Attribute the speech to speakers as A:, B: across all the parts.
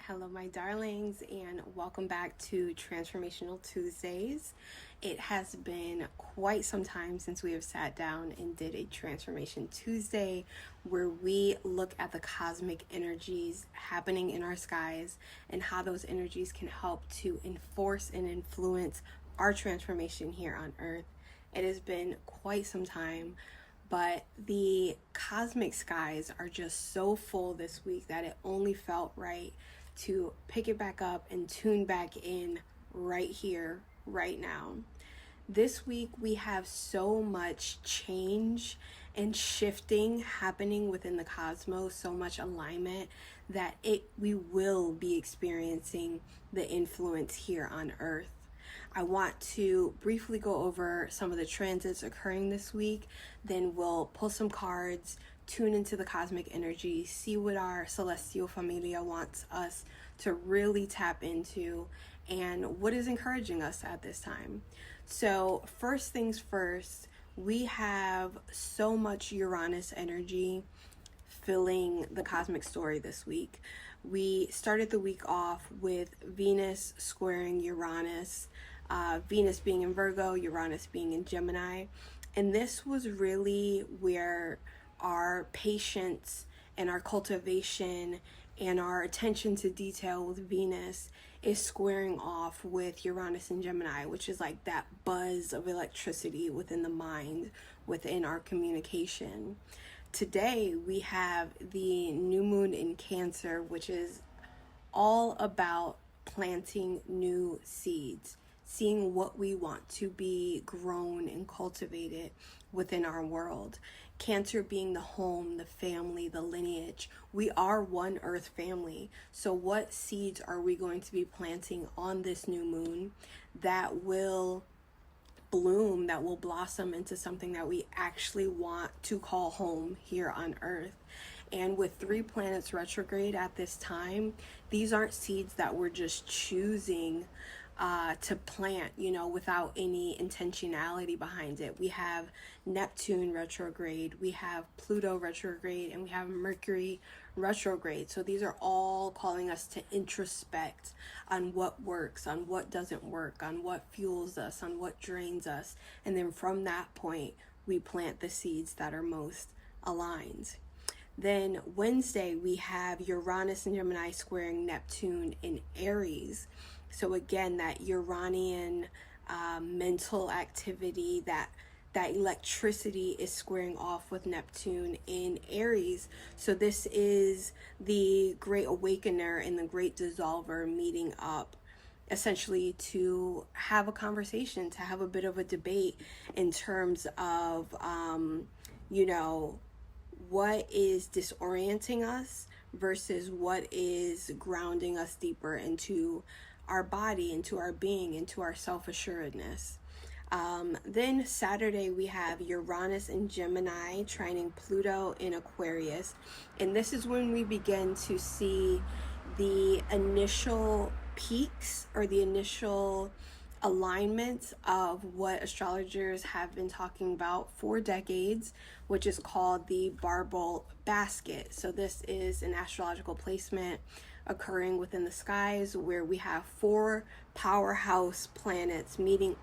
A: Hello, my darlings, and welcome back to Transformational Tuesdays. It has been quite some time since we have sat down and did a Transformation Tuesday where we look at the cosmic energies happening in our skies and how those energies can help to enforce and influence our transformation here on Earth. It has been quite some time, but the cosmic skies are just so full this week that it only felt right to pick it back up and tune back in right here, right now. This week we have so much change and shifting happening within the cosmos, so much alignment that we will be experiencing the influence here on Earth. I want to briefly go over some of the transits occurring this week, then we'll pull some cards, tune into the cosmic energy, see what our celestial familia wants us to really tap into and what is encouraging us at this time. So first things first, we have so much Uranus energy filling the cosmic story this week. We started the week off with Venus squaring Uranus, Venus being in Virgo, Uranus being in Gemini. And this was really where our patience and our cultivation and our attention to detail with Venus is squaring off with Uranus and Gemini, which is like that buzz of electricity within the mind, within our communication. Today we have the new moon in Cancer, which is all about planting new seeds, seeing what we want to be grown and cultivated within our world. Cancer being the home, the family, the lineage. We are one earth family. So what seeds are we going to be planting on this new moon that will bloom, that will blossom into something that we actually want to call home here on Earth? And with 3 planets retrograde at this time, these aren't seeds that we're just choosing to plant, without any intentionality behind it. We have Neptune retrograde, we have Pluto retrograde, and we have Mercury retrograde. So these are all calling us to introspect on what works, on what doesn't work, on what fuels us, on what drains us. And then from that point, we plant the seeds that are most aligned. Then Wednesday, we have Uranus and Gemini squaring Neptune in Aries. So again, that Uranian mental activity, that electricity is squaring off with Neptune in Aries. So this is the Great Awakener and the Great Dissolver meeting up, essentially to have a conversation, to have a bit of a debate in terms of, what is disorienting us versus what is grounding us deeper into our body, into our being, into our self-assuredness. Then Saturday we have Uranus in Gemini trining Pluto in Aquarius, and this is when we begin to see the initial peaks or the initial alignments of what astrologers have been talking about for decades, which is called the Barbault basket. So this is an astrological placement occurring within the skies where we have 4 powerhouse planets meeting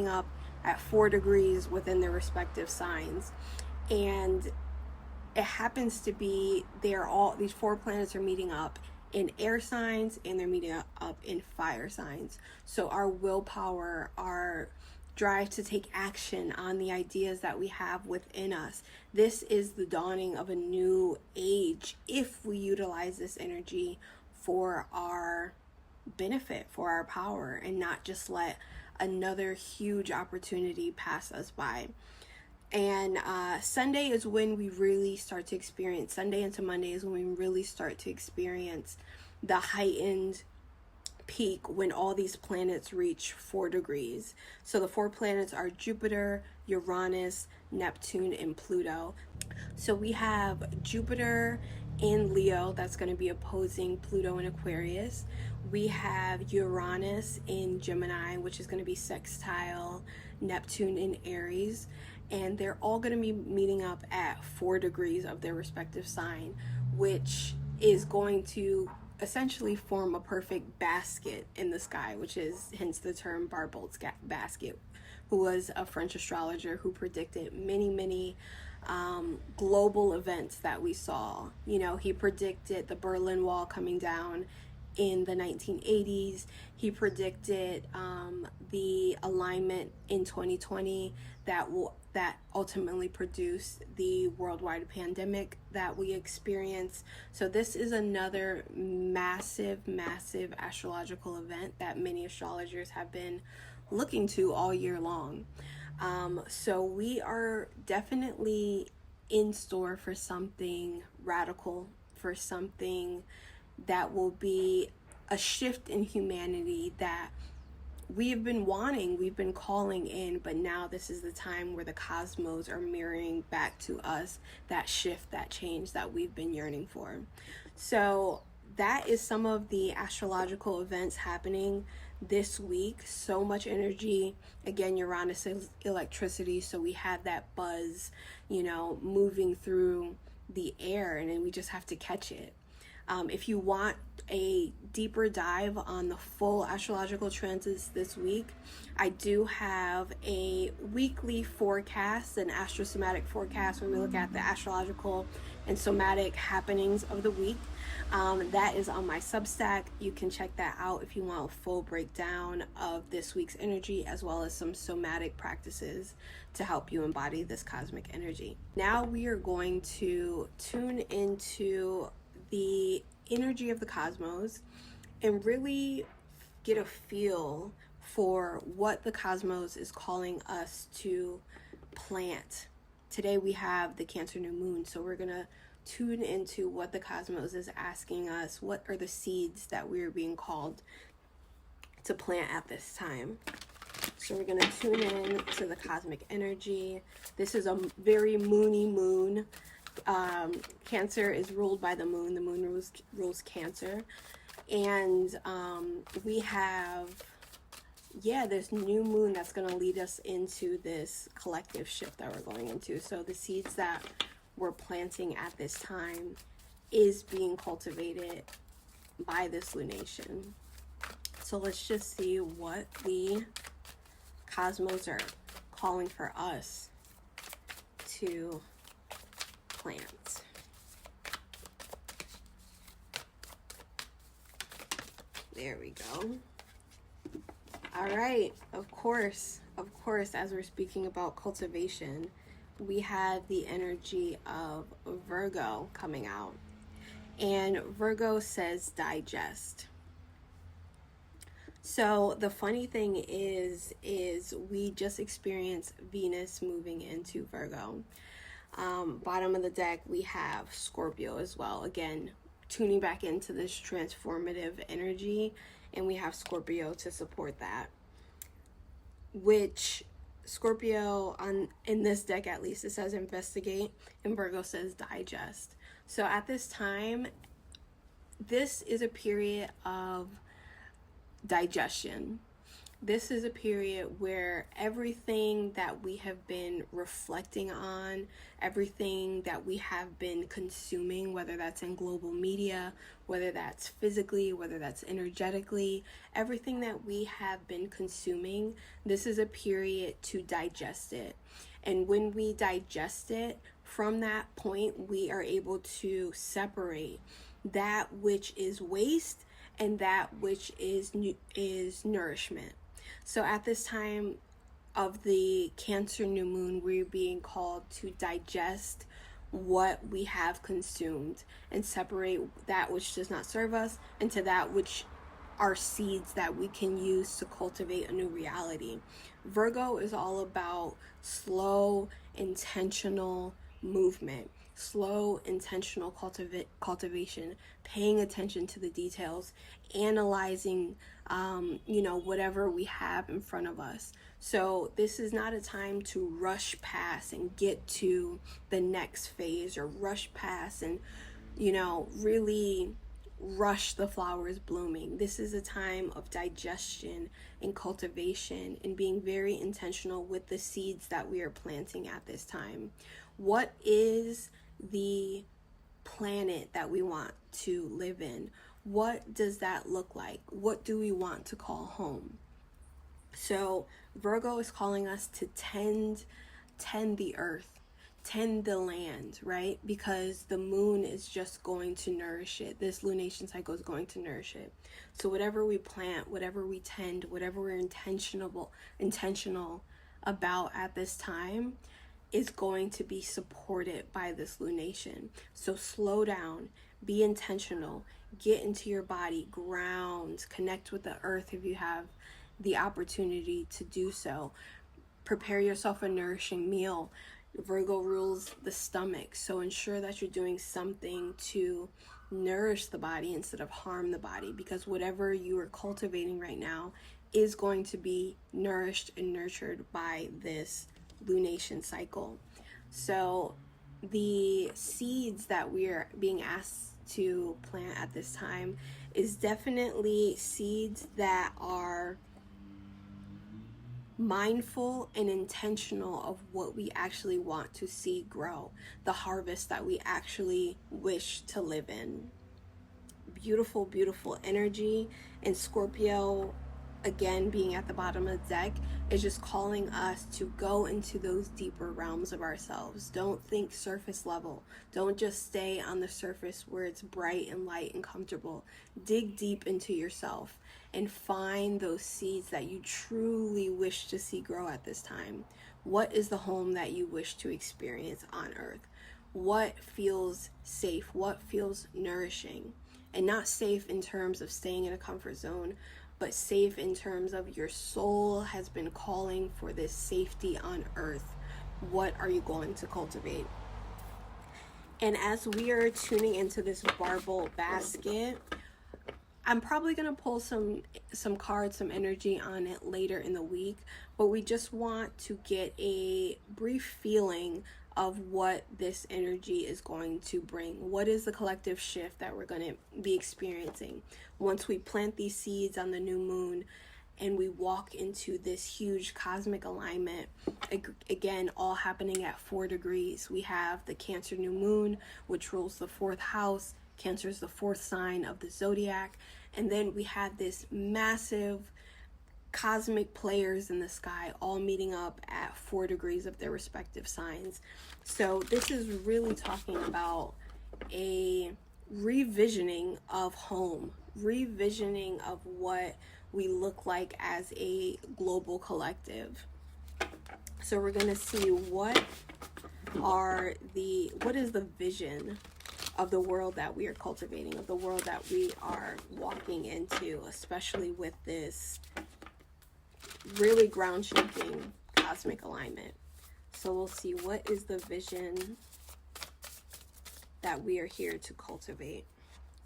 A: up at 4 degrees within their respective signs. And it happens to be these 4 planets are meeting up in air signs and they're meeting up in fire signs. So our willpower, our drive to take action on the ideas that we have within us, this is the dawning of a new age if we utilize this energy for our benefit, for our power, and not just let another huge opportunity pass us by. And Sunday is when we really start to experience, Sunday into Monday is when we really start to experience the heightened peak when all these planets reach 4 degrees. So the 4 planets are Jupiter, Uranus, Neptune, and Pluto. So we have Jupiter in Leo, that's going to be opposing Pluto in Aquarius. We have Uranus in Gemini, which is going to be sextile Neptune in Aries. And they're all going to be meeting up at 4 degrees of their respective sign, which is going to essentially form a perfect basket in the sky, which is hence the term Barbault's basket, who was a French astrologer who predicted many global events that we saw. You know, he predicted the Berlin Wall coming down in the 1980s. He predicted the alignment in 2020 that ultimately produced the worldwide pandemic that we experienced. So this is another massive astrological event that many astrologers have been looking to all year long. So we are definitely in store for something radical, for something that will be a shift in humanity that we've been wanting, we've been calling in, but now this is the time where the cosmos are mirroring back to us that shift, that change that we've been yearning for. So that is some of the astrological events happening this week. So much energy. Again, Uranus is electricity, so we have that buzz, you know, moving through the air, and then we just have to catch it. If you want a deeper dive on the full astrological transits this week, I do have a weekly forecast, an astrosomatic forecast, where we look at the astrological and somatic happenings of the week. That is on my Substack. You can check that out if you want a full breakdown of this week's energy, as well as some somatic practices to help you embody this cosmic energy. Now we are going to tune into the energy of the cosmos and really get a feel for what the cosmos is calling us to plant. Today we have the Cancer new moon, so we're gonna tune into what the cosmos is asking us. What are the seeds that we are being called to plant at this time? So we're gonna tune in to the cosmic energy. This is a very moony moon. Cancer is ruled by the moon. The moon rules Cancer. And we have, this new moon that's going to lead us into this collective shift that we're going into. So the seeds that we're planting at this time is being cultivated by this lunation. So let's just see what the cosmos are calling for us to plant. There we go. All right, of course, as we're speaking about cultivation, we have the energy of Virgo coming out. And Virgo says digest. So the funny thing is we just experienced Venus moving into Virgo. Bottom of the deck, we have Scorpio as well. Again, tuning back into this transformative energy, and we have Scorpio to support that. Which Scorpio, in this deck at least, it says investigate, and Virgo says digest. So at this time, this is a period of digestion. This is a period where everything that we have been reflecting on, everything that we have been consuming, whether that's in global media, whether that's physically, whether that's energetically, everything that we have been consuming, this is a period to digest it. And when we digest it, from that point, we are able to separate that which is waste and that which is nourishment. So at this time of the Cancer new moon, we're being called to digest what we have consumed and separate that which does not serve us into that which are seeds that we can use to cultivate a new reality. Virgo is all about slow, intentional movement, slow, intentional cultivation, paying attention to the details, analyzing whatever we have in front of us. So this is not a time to rush past and get to the next phase, or rush past and really rush the flowers blooming. This is a time of digestion and cultivation and being very intentional with the seeds that we are planting at this time. What is the planet that we want to live in? What does that look like? What do we want to call home? So Virgo is calling us to tend the earth, tend the land, right? Because the moon is just going to nourish it. This lunation cycle is going to nourish it. So whatever we plant, whatever we tend, whatever we're intentional about at this time is going to be supported by this lunation. So slow down, be intentional, get into your body, ground, connect with the earth if you have the opportunity to do so. Prepare yourself a nourishing meal. Virgo rules the stomach, so ensure that you're doing something to nourish the body instead of harm the body, because whatever you are cultivating right now is going to be nourished and nurtured by this lunation cycle. So the seeds that we're being asked to plant at this time is definitely seeds that are mindful and intentional of what we actually want to see grow, the harvest that we actually wish to live in. Beautiful, beautiful energy. And Scorpio, again, being at the bottom of the deck, is just calling us to go into those deeper realms of ourselves. Don't think surface level. Don't just stay on the surface where it's bright and light and comfortable. Dig deep into yourself and find those seeds that you truly wish to see grow at this time. What is the home that you wish to experience on earth? What feels safe? What feels nourishing? And not safe in terms of staying in a comfort zone, but safe in terms of your soul has been calling for this safety on earth. What are you going to cultivate? And as we are tuning into this Barbault basket, I'm probably going to pull some cards, some energy on it later in the week, but we just want to get a brief feeling of what this energy is going to bring. What is the collective shift that we're going to be experiencing once we plant these seeds on the new moon and we walk into this huge cosmic alignment? Again, all happening at 4 degrees. We have the Cancer new moon, which rules the 4th house. Cancer is the 4th sign of the zodiac. And then we have this massive cosmic players in the sky all meeting up at 4 degrees of their respective signs. So this is really talking about a revisioning of home, revisioning of what we look like as a global collective. So we're going to see what is the vision of the world that we are cultivating, of the world that we are walking into, especially with this really ground-shaking cosmic alignment. So we'll see what is the vision that we are here to cultivate.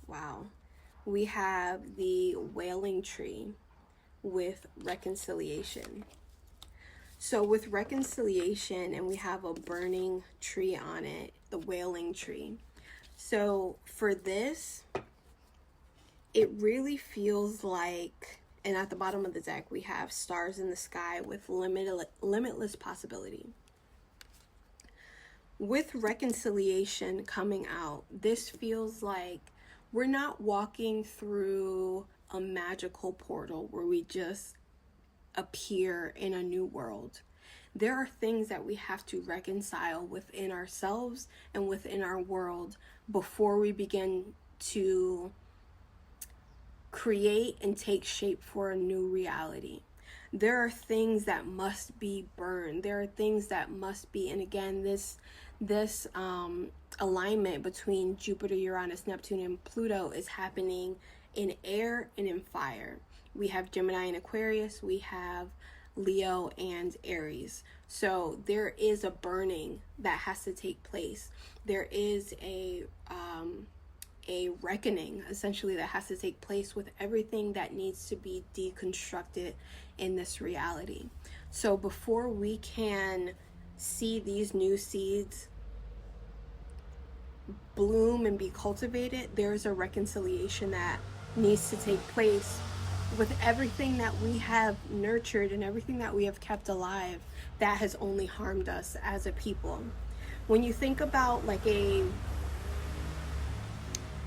A: Wow. We have the wailing tree with reconciliation. So with reconciliation, and we have a burning tree on it, the wailing tree. So for this, it really feels like, and at the bottom of the deck, we have stars in the sky with limitless possibility. With reconciliation coming out, this feels like we're not walking through a magical portal where we just appear in a new world. There are things that we have to reconcile within ourselves and within our world before we begin to create and take shape for a new reality. There are things that must be burned. There are things that must be, and again, this alignment between Jupiter, Uranus, Neptune, and Pluto is happening in air and in fire. We have Gemini and Aquarius. We have Leo and Aries. So there is a burning that has to take place. There is a reckoning, essentially, that has to take place with everything that needs to be deconstructed in this reality. So before we can see these new seeds bloom and be cultivated, there's a reconciliation that needs to take place with everything that we have nurtured and everything that we have kept alive that has only harmed us as a people. When you think about like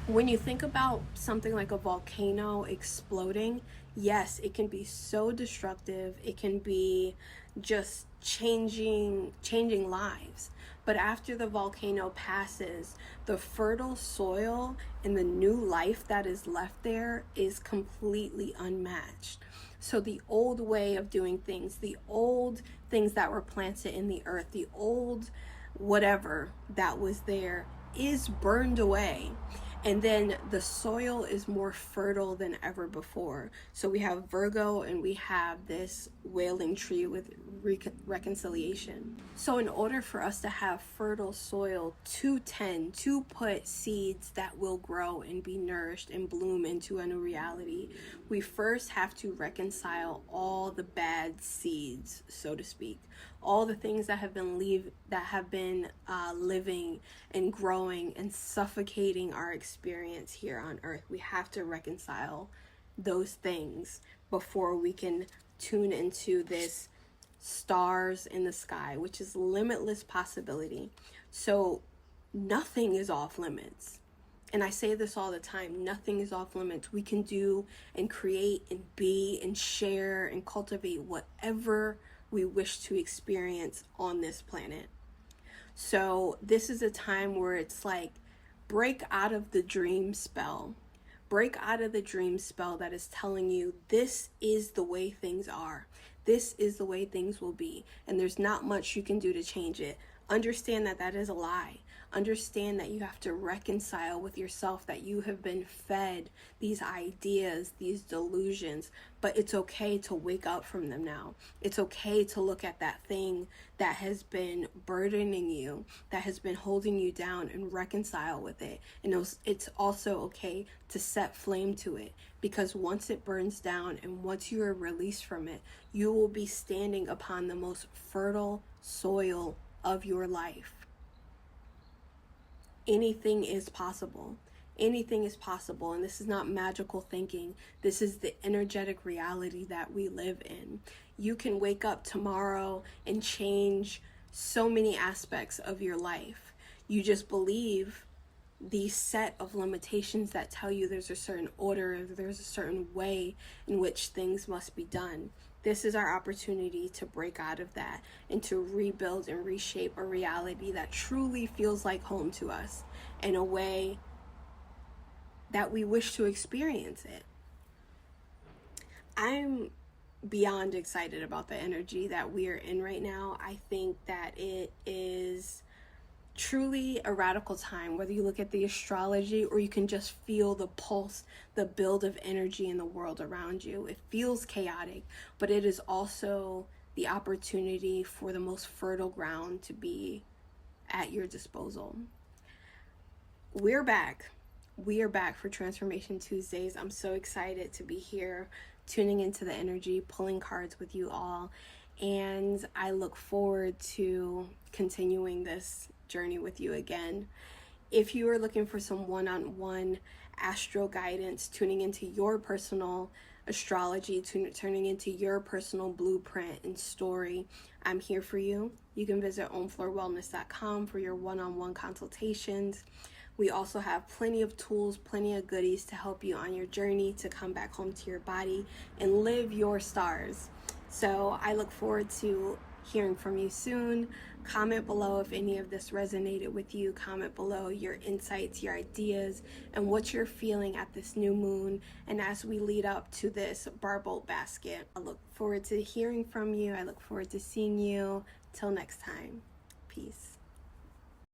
A: When you think about something like a volcano exploding, yes, it can be so destructive. It can be just changing lives. But after the volcano passes, the fertile soil and the new life that is left there is completely unmatched. So the old way of doing things, the old things that were planted in the earth, the old whatever that was there is burned away. And then the soil is more fertile than ever before. So we have Virgo and we have this wailing tree with reconciliation. So in order for us to have fertile soil to put seeds that will grow and be nourished and bloom into a new reality, we first have to reconcile all the bad seeds, so to speak. All the things that have been living and growing and suffocating our experience here on earth. We have to reconcile those things before we can tune into this stars in the sky, which is limitless possibility. So nothing is off limits. And I say this all the time, nothing is off limits. We can do and create and be and share and cultivate whatever we wish to experience on this planet. So this is a time where it's like, break out of the dream spell. Break out of the dream spell that is telling you this is the way things are. This is the way things will be. And there's not much you can do to change it. Understand that that is a lie. Understand that you have to reconcile with yourself, that you have been fed these ideas, these delusions, but it's okay to wake up from them now. It's okay to look at that thing that has been burdening you, that has been holding you down, and reconcile with it. And it's also okay to set flame to it, because once it burns down and once you are released from it, you will be standing upon the most fertile soil of your life. Anything is possible. Anything is possible. And this is not magical thinking. This is the energetic reality that we live in. You can wake up tomorrow and change so many aspects of your life. You just believe these set of limitations that tell you there's a certain order, there's a certain way in which things must be done. This is our opportunity to break out of that and to rebuild and reshape a reality that truly feels like home to us in a way that we wish to experience it. I'm beyond excited about the energy that we are in right now. I think that it is truly a radical time, whether you look at the astrology or you can just feel the pulse, the build of energy in the world around you. It feels chaotic, but it is also the opportunity for the most fertile ground to be at your disposal. We're back. We are back for Transformation Tuesdays. I'm so excited to be here, tuning into the energy, pulling cards with you all, and I look forward to continuing this journey with you again. If you are looking for some one-on-one astro guidance, tuning into your personal astrology, turning into your personal blueprint and story, I'm here for you. You can visit OmFlorWellness.com for your one-on-one consultations. We also have plenty of tools, plenty of goodies to help you on your journey to come back home to your body and live your stars. So I look forward to hearing from you soon. Comment below if any of this resonated with you. Comment below your insights, your ideas, and what you're feeling at this new moon and as we lead up to this Barbault basket. I look forward to hearing from you. I look forward to seeing you. Till next time. Peace.